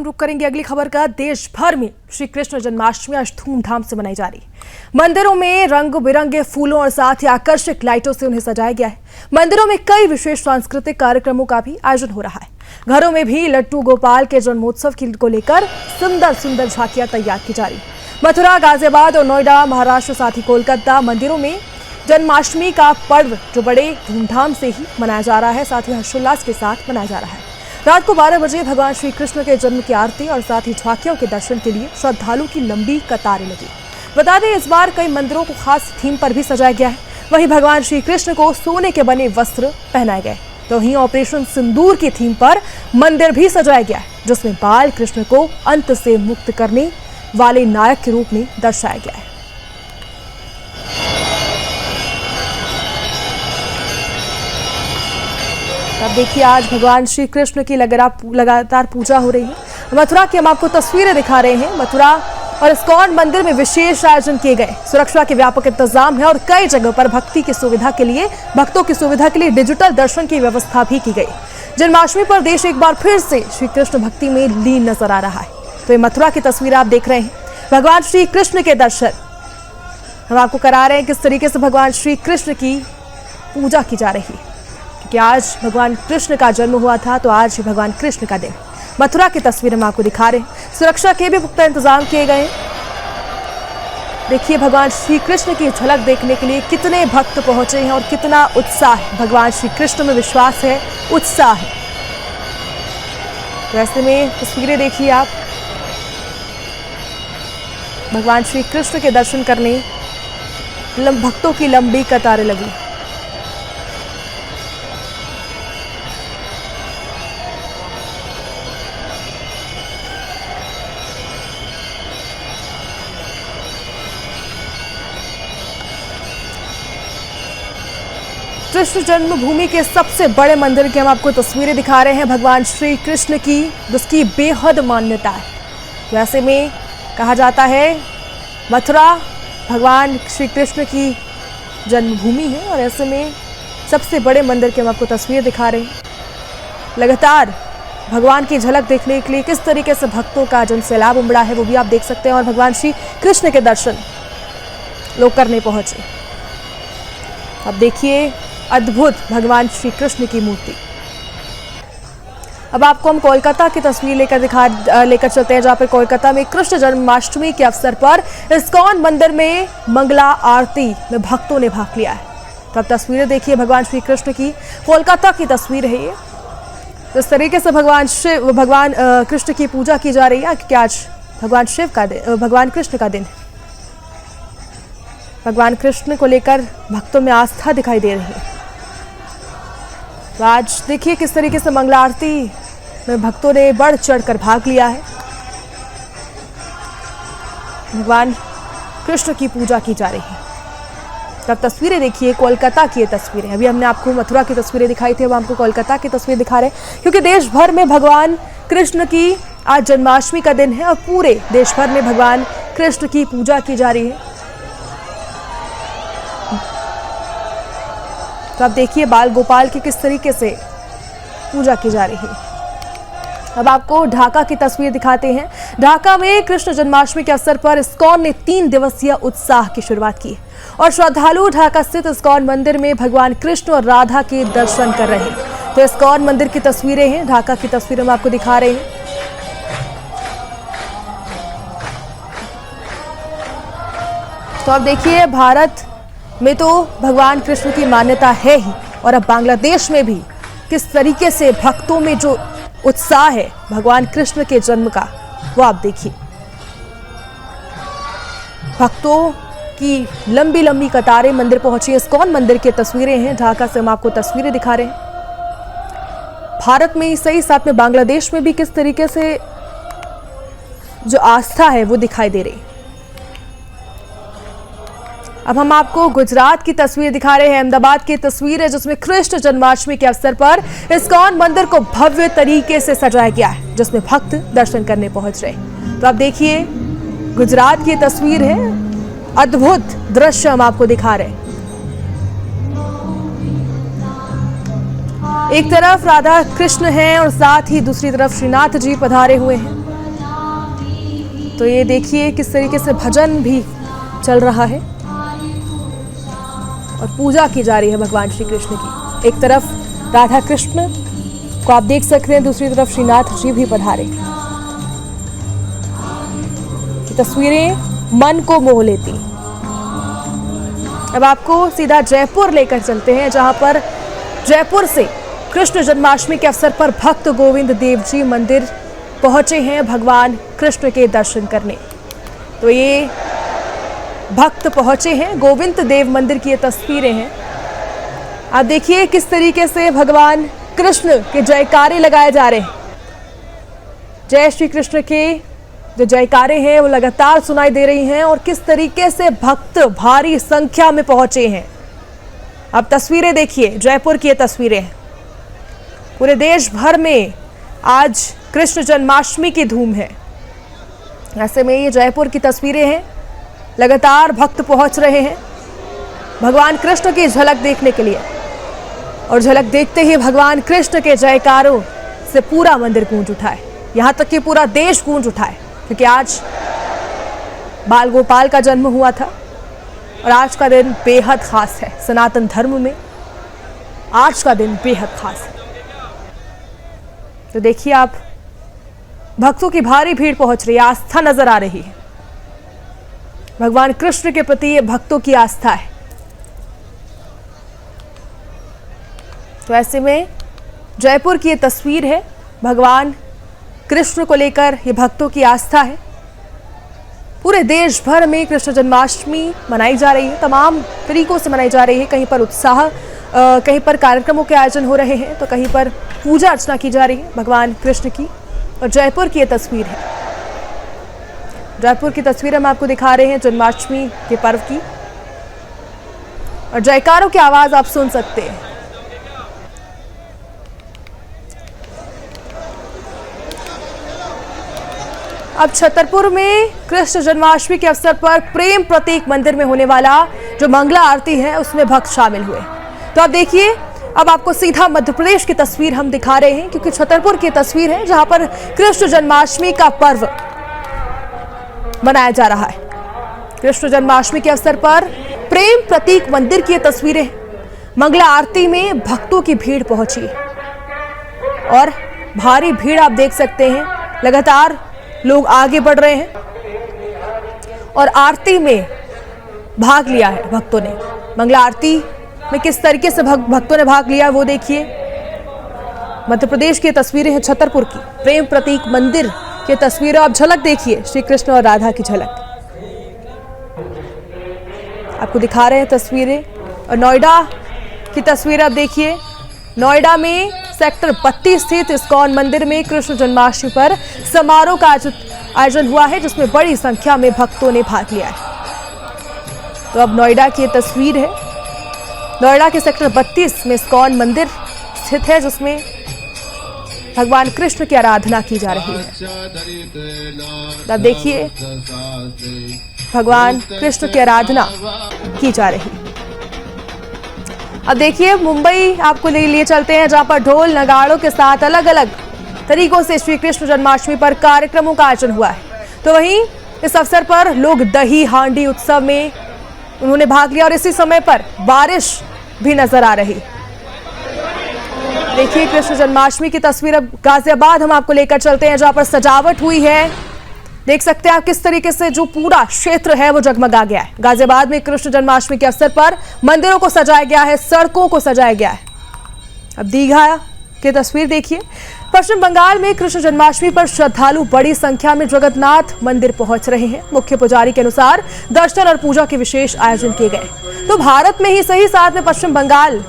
रुक करेंगे अगली खबर का। देश भर में श्री कृष्ण जन्माष्टमी आज धूमधाम से मनाई जा रही है। मंदिरों में रंग बिरंगे फूलों और साथ ही आकर्षक लाइटों से उन्हें सजाया गया है। मंदिरों में कई विशेष सांस्कृतिक कार्यक्रमों का भी आयोजन हो रहा है। घरों में भी लट्टू गोपाल के जन्मोत्सव को लेकर सुंदर सुंदर झांकियां तैयार की जा रही। मथुरा, गाजियाबाद और नोएडा, महाराष्ट्र साथ ही कोलकाता मंदिरों में जन्माष्टमी का पर्व जो बड़े धूमधाम से ही मनाया जा रहा है, साथ ही हर्षोल्लास के साथ मनाया जा रहा है। रात को 12 बजे भगवान श्री कृष्ण के जन्म की आरती और साथ ही झांकियों के दर्शन के लिए श्रद्धालुओं की लंबी कतारें लगी। बता दें, इस बार कई मंदिरों को खास थीम पर भी सजाया गया है। वहीं भगवान श्री कृष्ण को सोने के बने वस्त्र पहनाए गए, तो वहीं ऑपरेशन सिंदूर की थीम पर मंदिर भी सजाया गया है, जिसमें बाल कृष्ण को अंत से मुक्त करने वाले नायक के रूप में दर्शाया गया है। अब देखिए, आज भगवान श्री कृष्ण की लगातार पूजा हो रही है। मथुरा की हम आपको तस्वीरें दिखा रहे हैं। मथुरा और इस्कॉन मंदिर में विशेष आयोजन किए गए। सुरक्षा के व्यापक इंतजाम है और कई जगह पर भक्तों की सुविधा के लिए डिजिटल दर्शन की व्यवस्था भी की गई। जन्माष्टमी पर देश एक बार फिर से श्री कृष्ण भक्ति में लीन नजर आ रहा है। तो ये मथुरा की तस्वीर आप देख रहे हैं। भगवान श्री कृष्ण के दर्शन हम आपको करा रहे हैं, किस तरीके से भगवान श्री कृष्ण की पूजा की जा रही है, कि आज भगवान कृष्ण का जन्म हुआ था, तो आज भगवान कृष्ण का दिन। मथुरा की तस्वीर हम आपको दिखा रहे हैं। सुरक्षा के भी पुख्ता इंतजाम किए गए। देखिए, भगवान श्री कृष्ण की झलक देखने के लिए कितने भक्त पहुंचे हैं और कितना उत्साह है। भगवान श्री कृष्ण में विश्वास है, उत्साह है। तो ऐसे में तस्वीरें देखिए आप, भगवान श्री कृष्ण के दर्शन करने भक्तों की लंबी कतारें लगी। कृष्ण जन्मभूमि के सबसे बड़े मंदिर की हम आपको तस्वीरें दिखा रहे हैं। भगवान श्री कृष्ण की जिसकी बेहद मान्यता है। तो ऐसे में कहा जाता है, मथुरा भगवान श्री कृष्ण की जन्मभूमि है और ऐसे में सबसे बड़े मंदिर की हम आपको तस्वीर दिखा रहे हैं। लगातार भगवान की झलक देखने के लिए किस तरीके से भक्तों का जनसैलाब उमड़ा है, वो भी आप देख सकते हैं। और भगवान श्री कृष्ण के दर्शन लोग करने पहुंचे। अब देखिए, अद्भुत भगवान श्री कृष्ण की मूर्ति। अब आपको हम कोलकाता की तस्वीर लेकर चलते हैं, जहां पर कोलकाता में कृष्ण जन्माष्टमी के अवसर पर इस्कॉन मंदिर में मंगला आरती में भक्तों ने भाग लिया है। तो अब तस्वीरें देखिए, भगवान श्री कृष्ण की कोलकाता की तस्वीर है ये। इस तरीके से भगवान कृष्ण की पूजा की जा रही है, क्योंकि आज भगवान कृष्ण का दिन है। भगवान कृष्ण को लेकर भक्तों में आस्था दिखाई दे रही है। तो आज देखिए किस तरीके से मंगला आरती में भक्तों ने बढ़ चढ़कर भाग लिया है। भगवान कृष्ण की पूजा की जा रही है। तब तस्वीरें देखिए, कोलकाता की ये तस्वीरें। अभी हमने आपको मथुरा की तस्वीरें दिखाई थी, अब हमको कोलकाता की तस्वीर दिखा रहे हैं, क्योंकि देश भर में भगवान कृष्ण की आज जन्माष्टमी का दिन है और पूरे देश भर में भगवान कृष्ण की पूजा की जा रही है। तो आप देखिए, बाल गोपाल की किस तरीके से पूजा की जा रही है। अब आपको ढाका की तस्वीर दिखाते हैं। ढाका में कृष्ण जन्माष्टमी के अवसर पर इस्कॉन ने 3 दिवसीय उत्साह की शुरुआत की और श्रद्धालु ढाका स्थित इस्कॉन मंदिर में भगवान कृष्ण और राधा के दर्शन कर रहे हैं। तो इस्कॉन मंदिर की तस्वीरें हैं, ढाका की तस्वीरें हम आपको दिखा रहे हैं। तो अब देखिए, भारत में तो भगवान कृष्ण की मान्यता है ही, और अब बांग्लादेश में भी किस तरीके से भक्तों में जो उत्साह है भगवान कृष्ण के जन्म का, वो आप देखिए। भक्तों की लंबी लंबी कतारें मंदिर पहुंची। इस्कॉन मंदिर की तस्वीरें हैं, ढाका से हम आपको तस्वीरें दिखा रहे हैं। भारत में ही सही, साथ में बांग्लादेश में भी किस तरीके से जो आस्था है वो दिखाई दे रही। अब हम आपको गुजरात की तस्वीर दिखा रहे हैं। अहमदाबाद की तस्वीर है, जिसमें कृष्ण जन्माष्टमी के अवसर पर इस्कॉन मंदिर को भव्य तरीके से सजाया गया है, जिसमें भक्त दर्शन करने पहुंच रहे। तो आप देखिए, गुजरात की तस्वीर है, अद्भुत दृश्य हम आपको दिखा रहे हैं। एक तरफ राधा कृष्ण हैं और साथ ही दूसरी तरफ श्रीनाथ जी पधारे हुए हैं। तो ये देखिए किस तरीके से भजन भी चल रहा है और पूजा की जा रही है भगवान श्री कृष्ण की। एक तरफ राधा कृष्ण को आप देख सकते हैं, दूसरी तरफ श्रीनाथ जी भी पधारे। तस्वीरें मन को मोह लेती। अब आपको सीधा जयपुर लेकर चलते हैं, जहां पर जयपुर से कृष्ण जन्माष्टमी के अवसर पर भक्त गोविंद देव जी मंदिर पहुंचे हैं भगवान कृष्ण के दर्शन करने। तो ये भक्त पहुंचे हैं गोविंद देव मंदिर की ये तस्वीरें हैं। आप देखिए किस तरीके से भगवान कृष्ण के जयकारे लगाए जा रहे हैं। जय श्री कृष्ण के जो जयकारे हैं वो लगातार सुनाई दे रही हैं और किस तरीके से भक्त भारी संख्या में पहुंचे हैं। अब तस्वीरें देखिए, जयपुर की ये तस्वीरें हैं। पूरे देश भर में आज कृष्ण जन्माष्टमी की धूम है। ऐसे में ये जयपुर की तस्वीरें हैं, लगातार भक्त पहुंच रहे हैं भगवान कृष्ण की झलक देखने के लिए और झलक देखते ही भगवान कृष्ण के जयकारों से पूरा मंदिर गूंज उठा है। यहां तक कि पूरा देश गूंज उठा है, क्योंकि आज बाल गोपाल का जन्म हुआ था और आज का दिन बेहद खास है। सनातन धर्म में आज का दिन बेहद खास है। तो देखिए आप, भक्तों की भारी भीड़ पहुंच रही है, आस्था नजर आ रही है। भगवान कृष्ण के प्रति ये भक्तों की आस्था है। तो ऐसे में जयपुर की ये तस्वीर है, भगवान कृष्ण को लेकर ये भक्तों की आस्था है। पूरे देश भर में कृष्ण जन्माष्टमी मनाई जा रही है, तमाम तरीकों से मनाई जा रही है। कहीं पर उत्साह, कहीं पर कार्यक्रमों के आयोजन हो रहे हैं, तो कहीं पर पूजा अर्चना की जा रही है भगवान कृष्ण की। और जयपुर की ये तस्वीर है, जयपुर की तस्वीर हम आपको दिखा रहे हैं जन्माष्टमी के पर्व की। और जयकारों की आवाज आप सुन सकते हैं। अब छतरपुर में कृष्ण जन्माष्टमी के अवसर पर प्रेम प्रतीक मंदिर में होने वाला जो मंगला आरती है उसमें भक्त शामिल हुए। तो आप देखिए, अब आपको सीधा मध्य प्रदेश की तस्वीर हम दिखा रहे हैं, क्योंकि छतरपुर की तस्वीर है जहां पर कृष्ण जन्माष्टमी का पर्व मनाया जा रहा है। कृष्ण जन्माष्टमी के अवसर पर प्रेम प्रतीक मंदिर की तस्वीरें, मंगला आरती में भक्तों की भीड़ पहुंची और भारी भीड़ आप देख सकते हैं। लगातार लोग आगे बढ़ रहे हैं और आरती में भाग लिया है भक्तों ने। मंगला आरती में किस तरीके से भक्तों ने भाग लिया वो देखिए। मध्य प्रदेश की तस्वीरें हैं, छतरपुर की प्रेम प्रतीक मंदिर की तस्वीरें। आप झलक देखिए, श्री कृष्ण और राधा की झलक आपको दिखा रहे हैं तस्वीरें। और नोएडा की तस्वीर आप देखिए, नोएडा में सेक्टर 32 स्थित इस्कॉन मंदिर में कृष्ण जन्माष्टमी पर समारोह का आयोजन हुआ है, जिसमें बड़ी संख्या में भक्तों ने भाग लिया है। तो अब नोएडा की तस्वीर है, नोएडा के सेक्टर 32 में इस्कॉन मंदिर स्थित है, जिसमें भगवान कृष्ण की आराधना की जा रही है। अब देखिए, भगवान कृष्ण की आराधना की जा रही है। अब देखिए, मुंबई आपको लिए चलते हैं, जहां पर ढोल नगाड़ों के साथ अलग अलग तरीकों से श्री कृष्ण जन्माष्टमी पर कार्यक्रमों का आयोजन हुआ है। तो वहीं इस अवसर पर लोग दही हांडी उत्सव में उन्होंने भाग लिया और इसी समय पर बारिश भी नजर आ रही। देखिए कृष्ण जन्माष्टमी की तस्वीर। अब गाजियाबाद हम आपको लेकर चलते हैं, जहां पर सजावट हुई है। देख सकते हैं आप किस तरीके से जो पूरा क्षेत्र है वो जगमगा गया है। गाजियाबाद में कृष्ण जन्माष्टमी के अवसर पर मंदिरों को सजाया गया है, सड़कों को सजाया गया है। अब दीघा की तस्वीर देखिए। पश्चिम बंगाल में कृष्ण जन्माष्टमी पर श्रद्धालु बड़ी संख्या में जगन्नाथ मंदिर पहुंच रहे हैं। मुख्य पुजारी के अनुसार दर्शन और पूजा के विशेष आयोजन किए गए। तो भारत में ही सही, साथ में पश्चिम बंगाल